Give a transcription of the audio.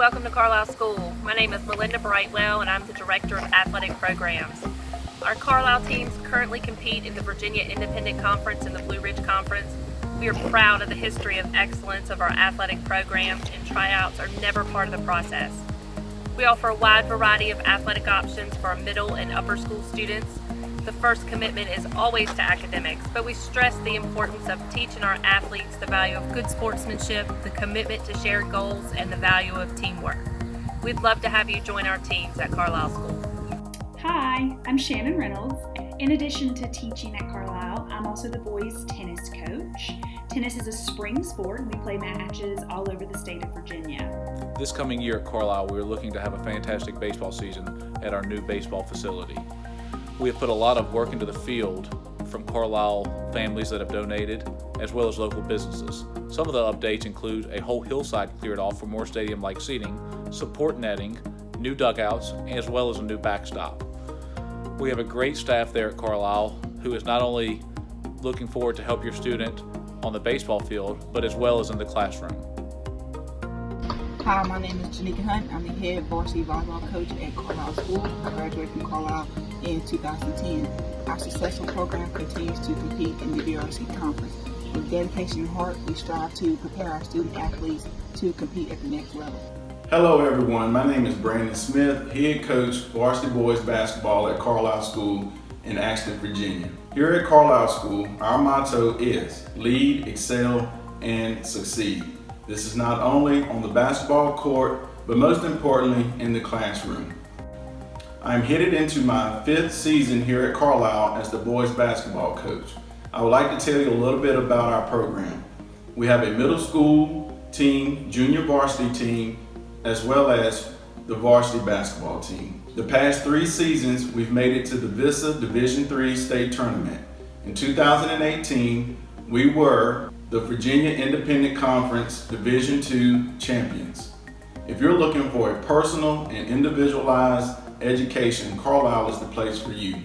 welcome to Carlisle School. My name is Melinda Brightwell and I'm the Director of Athletic Programs. Our Carlisle teams currently compete in the Virginia Independent Conference and the Blue Ridge Conference. We are proud of the history of excellence of our athletic programs, and tryouts are never part of the process. We offer a wide variety of athletic options for our middle and upper school students. The first commitment is always to academics, but we stress the importance of teaching our athletes the value of good sportsmanship, the commitment to shared goals, and the value of teamwork. We'd love to have you join our teams at Carlisle School. Hi, I'm Shannon Reynolds. In addition to teaching at Carlisle, I'm also the boys' tennis coach. Tennis is a spring sport and we play matches all over the state of Virginia. This coming year at Carlisle, we are looking to have a fantastic baseball season at our new baseball facility. We have put a lot of work into the field from Carlisle families that have donated, as well as local businesses. Some of the updates include a whole hillside cleared off for more stadium-like seating, support netting, new dugouts, as well as a new backstop. We have a great staff there at Carlisle who is not only looking forward to help your student on the baseball field, but as well as in the classroom. Hi, my name is Janika Hunt. I'm the head varsity volleyball coach at Carlisle School. I graduated from Carlisle in 2010. Our successful program continues to compete in the VRC conference. With dedication and heart, we strive to prepare our student athletes to compete at the next level. Hello everyone, my name is Brandon Smith, head coach varsity boys basketball at Carlisle School in Axton, Virginia. Here at Carlisle School, our motto is lead, excel, and succeed. This is not only on the basketball court, but most importantly in the classroom. I'm headed into my 5th season here at Carlisle as the boys basketball coach. I would like to tell you a little bit about our program. We have a middle school team, junior varsity team, as well as the varsity basketball team. The past 3 seasons, we've made it to the VISA Division III state tournament. In 2018, we were the Virginia Independent Conference Division II champions. If you're looking for a personal and individualized education, Carlisle is the place for you.